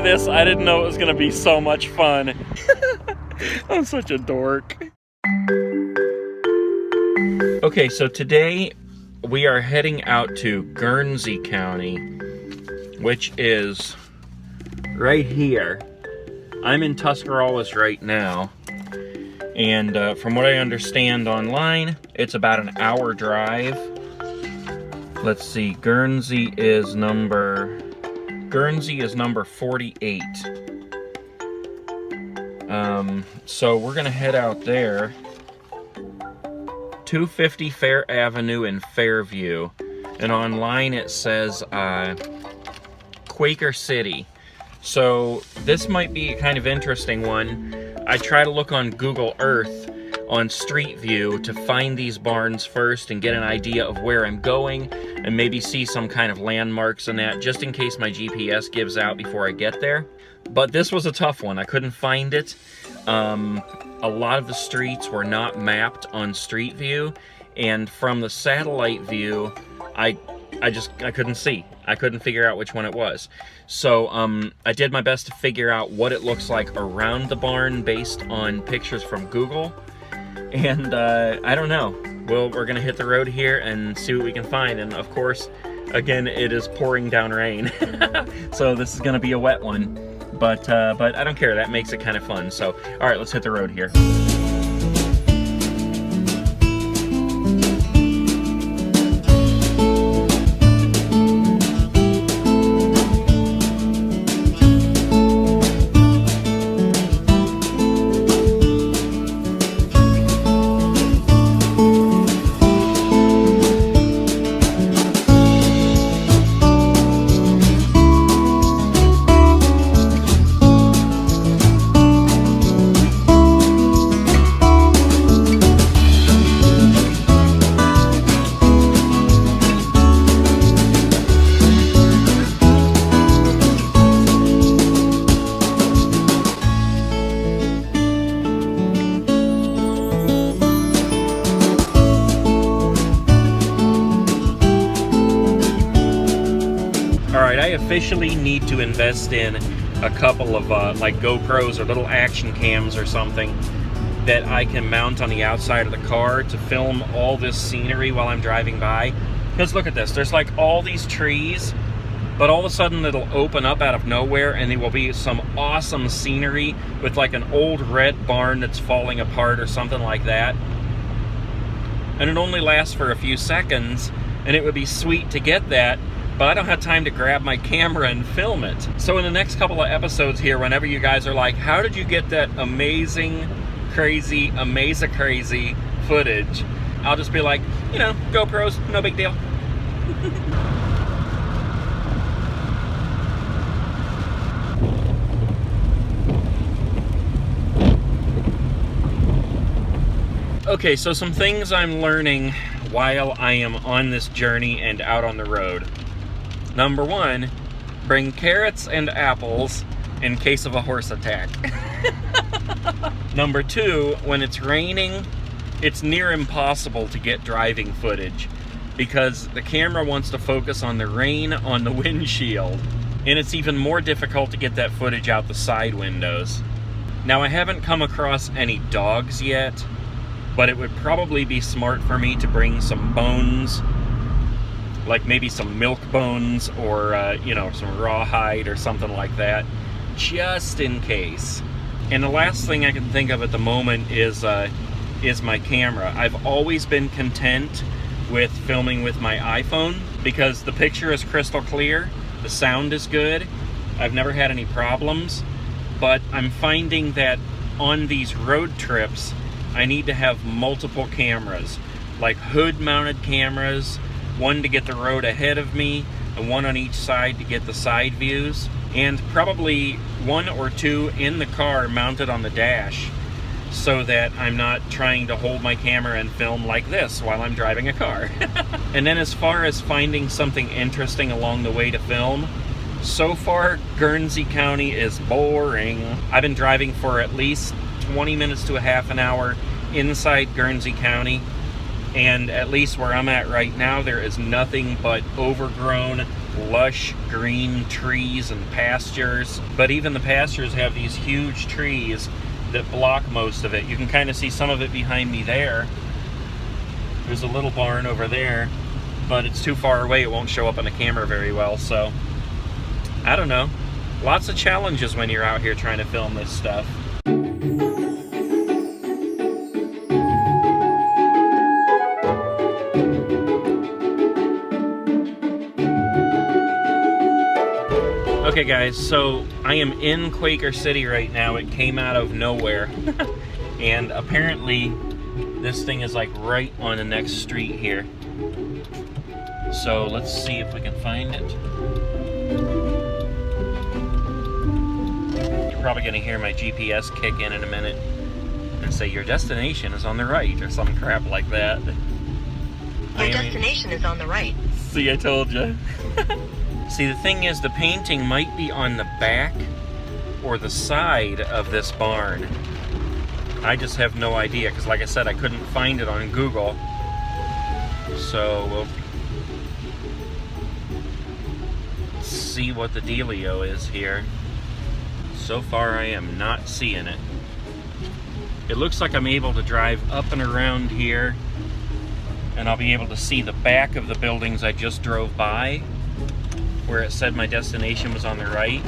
this, I didn't know it was gonna be so much fun. I'm such a dork. Okay, so today we are heading out to Guernsey County, which is right here. I'm in Tuscarawas right now, and from what I understand online, it's about an hour drive. Let's see, Guernsey is number 48. So we're gonna head out there. 250 Fair Avenue in Fairview, and online it says Quaker City. So this might be a kind of interesting one. I try to look on Google Earth on Street View to find these barns first and get an idea of where I'm going, and maybe see some kind of landmarks in that, just in case my GPS gives out before I get there. But this was a tough one. I couldn't find it. A lot of the streets were not mapped on Street View, and from the satellite view, I couldn't see. I couldn't figure out which one it was. So I did my best to figure out what it looks like around the barn based on pictures from Google. And I don't know. Well, we're gonna hit the road here and see what we can find. And of course, again, it is pouring down rain. So this is gonna be a wet one. But I don't care, that makes it kind of fun. So, all right, let's hit the road here. I officially need to invest in a couple of like GoPros or little action cams or something that I can mount on the outside of the car to film all this scenery while I'm driving by. Because look at this, there's like all these trees, but all of a sudden it'll open up out of nowhere and there will be some awesome scenery with like an old red barn that's falling apart or something like that. And it only lasts for a few seconds, and it would be sweet to get that, but I don't have time to grab my camera and film it. So in the next couple of episodes here, whenever you guys are like, how did you get that amazing, crazy footage? I'll just be like, you know, GoPros, no big deal. Okay, so some things I'm learning while I am on this journey and out on the road. Number one, bring carrots and apples in case of a horse attack. Number two, when it's raining, it's near impossible to get driving footage because the camera wants to focus on the rain on the windshield, and it's even more difficult to get that footage out the side windows. Now, I haven't come across any dogs yet, but it would probably be smart for me to bring some bones, like maybe some milk bones or, you know, some rawhide or something like that, just in case. And the last thing I can think of at the moment is my camera. I've always been content with filming with my iPhone because the picture is crystal clear, the sound is good, I've never had any problems, but I'm finding that on these road trips, I need to have multiple cameras, like hood-mounted cameras, one to get the road ahead of me, and one on each side to get the side views, and probably one or two in the car mounted on the dash so that I'm not trying to hold my camera and film like this while I'm driving a car. And then as far as finding something interesting along the way to film, so far Guernsey County is boring. I've been driving for at least 20 minutes to a half an hour inside Guernsey County, and at least where I'm at right now, there is nothing but overgrown lush green trees and pastures. But even the pastures have these huge trees that block most of it. You can kind of see some of it behind me there. There's a little barn over there, but it's too far away. It won't show up on the camera very well, so I don't know. Lots of challenges when you're out here trying to film this stuff. Okay guys, so I am in Quaker City right now. It came out of nowhere. And apparently this thing is like right on the next street here. So let's see if we can find it. You're probably gonna hear my GPS kick in a minute and say your destination is on the right or some crap like that. Your destination is on the right. See, I told you. See, the thing is, the painting might be on the back or the side of this barn. I just have no idea, because like I said, I couldn't find it on Google. So we'll see what the dealio is here. So far, I am not seeing it. It looks like I'm able to drive up and around here, and I'll be able to see the back of the buildings I just drove by, where it said my destination was on the right.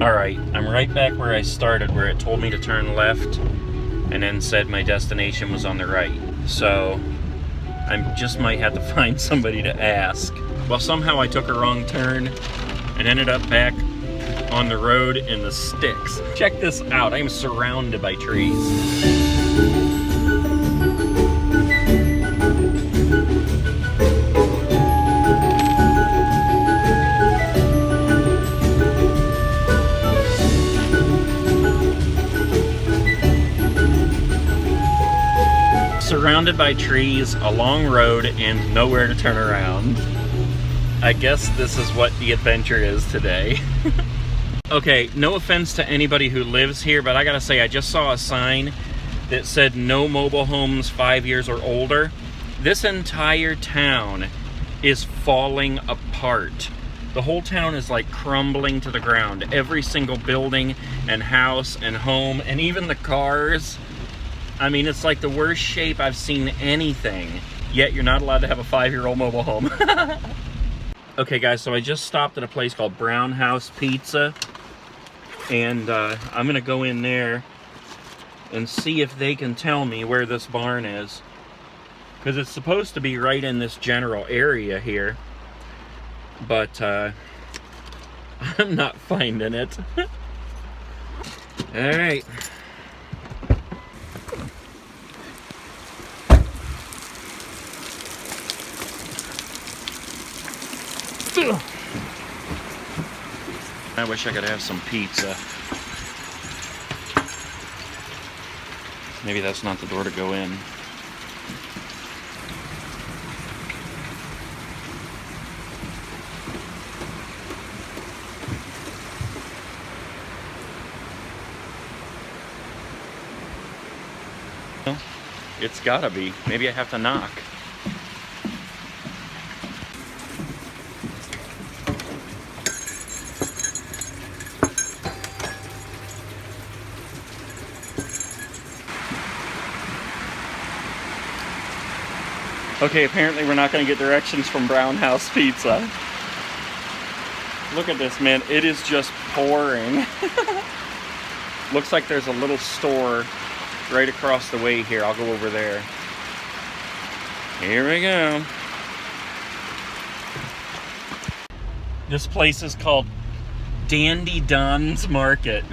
Alright, I'm right back where I started, where it told me to turn left and then said my destination was on the right. So I just might have to find somebody to ask. Well, somehow I took a wrong turn and ended up back on the road in the sticks. Check this out, I'm surrounded by trees. Surrounded by trees, a long road, and nowhere to turn around. I guess this is what the adventure is today. Okay, no offense to anybody who lives here, but I gotta say, I just saw a sign that said no mobile homes 5 years or older. This entire town is falling apart. The whole town is like crumbling to the ground. Every single building and house and home, and even the cars. I mean, it's like the worst shape I've seen anything, yet you're not allowed to have a 5-year-old mobile home. Okay guys, so I just stopped at a place called Brown House Pizza, and I'm gonna go in there and see if they can tell me where this barn is, because it's supposed to be right in this general area here, but I'm not finding it. All right. I wish I could have some pizza. Maybe that's not the door to go in. It's gotta be. Maybe I have to knock. Okay, apparently we're not going to get directions from Brown House Pizza. Look at this, man. It is just pouring. Looks like there's a little store right across the way here. I'll go over there. Here we go. This place is called Dandy Don's Market.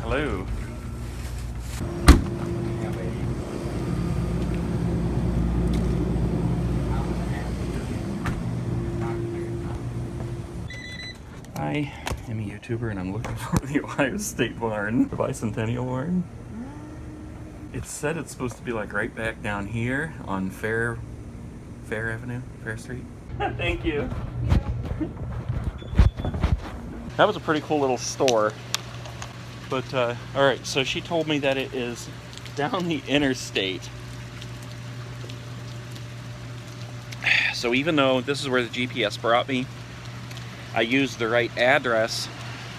Hello. I am a YouTuber and I'm looking for the Ohio State barn, the Bicentennial barn. It said it's supposed to be like right back down here on Fair Avenue, Fair Street. Thank you. That was a pretty cool little store. But, all right, so she told me that it is down the interstate. So even though this is where the GPS brought me, I used the right address.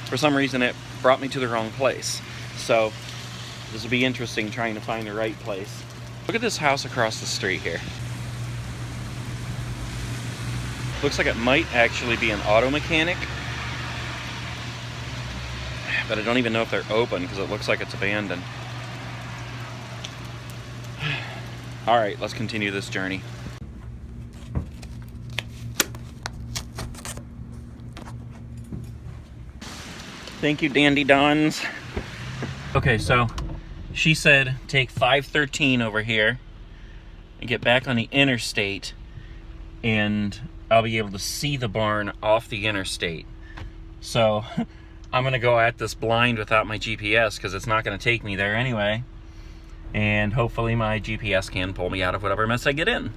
For some reason, it brought me to the wrong place. So this will be interesting trying to find the right place. Look at this house across the street here. Looks like it might actually be an auto mechanic. But I don't even know if they're open because it looks like it's abandoned. All right, let's continue this journey. Thank you, Dandy Dons. Okay, so she said take 513 over here and get back on the interstate, and I'll be able to see the barn off the interstate. So I'm gonna go at this blind without my GPS because it's not gonna take me there anyway. And hopefully my GPS can pull me out of whatever mess I get in.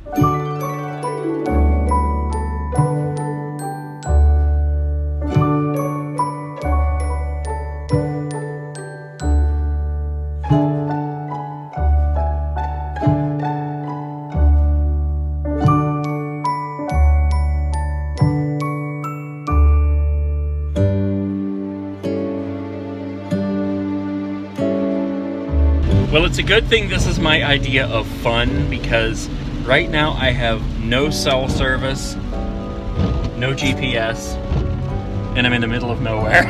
Well, it's a good thing this is my idea of fun because right now I have no cell service, no GPS, and I'm in the middle of nowhere.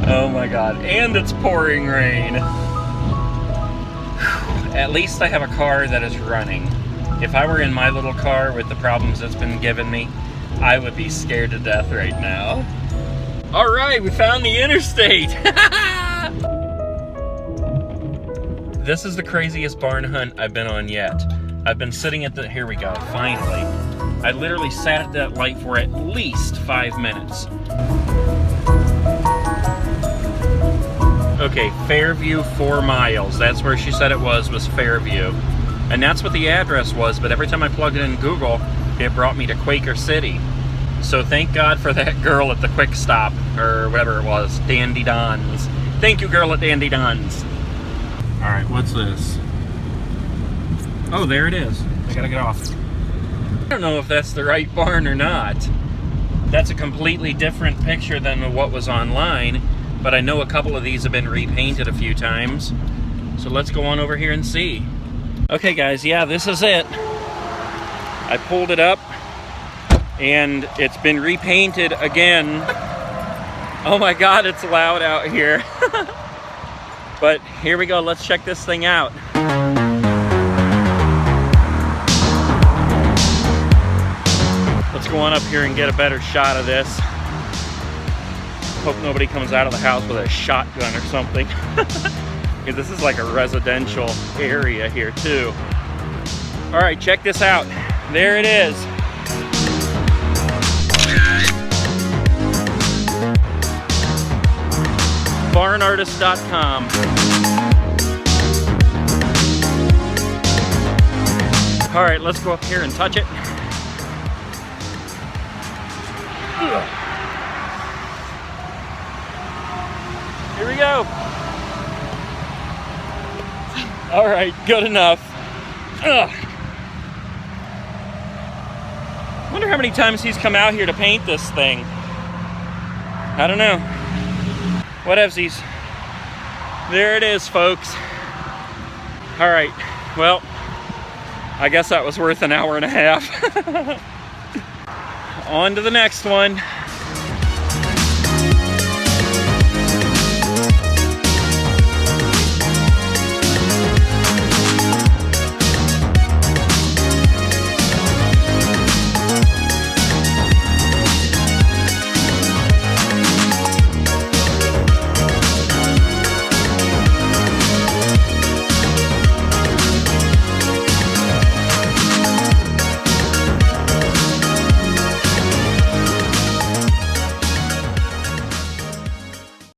Oh my God, and it's pouring rain. At least I have a car that is running. If I were in my little car with the problems it's been giving me, I would be scared to death right now. All right, we found the interstate. This is the craziest barn hunt I've been on yet. I've been sitting at the, here we go, finally. I literally sat at that light for at least 5 minutes. Okay, Fairview 4 miles. That's where she said it was Fairview. And that's what the address was, but every time I plugged it in Google, it brought me to Quaker City. So thank God for that girl at the Quick Stop, or whatever it was, Dandy Dons. Thank you, girl at Dandy Dons. All right, what's this? Oh, there it is. I gotta get off. I don't know if that's the right barn or not. That's a completely different picture than what was online, but I know a couple of these have been repainted a few times. So let's go on over here and see. Okay guys, yeah, this is it. I pulled it up and it's been repainted again. Oh my God, it's loud out here. But here we go, let's check this thing out. Let's go on up here and get a better shot of this. Hope nobody comes out of the house with a shotgun or something. This is like a residential area here too. All right, check this out. There it is. Barnartist.com. All right, let's go up here and touch it. Ugh. Here we go. All right, good enough. Ugh. Wonder how many times he's come out here to paint this thing. I don't know. Whatevsies. There it is, folks. All right, well, I guess that was worth an hour and a half. On to the next one.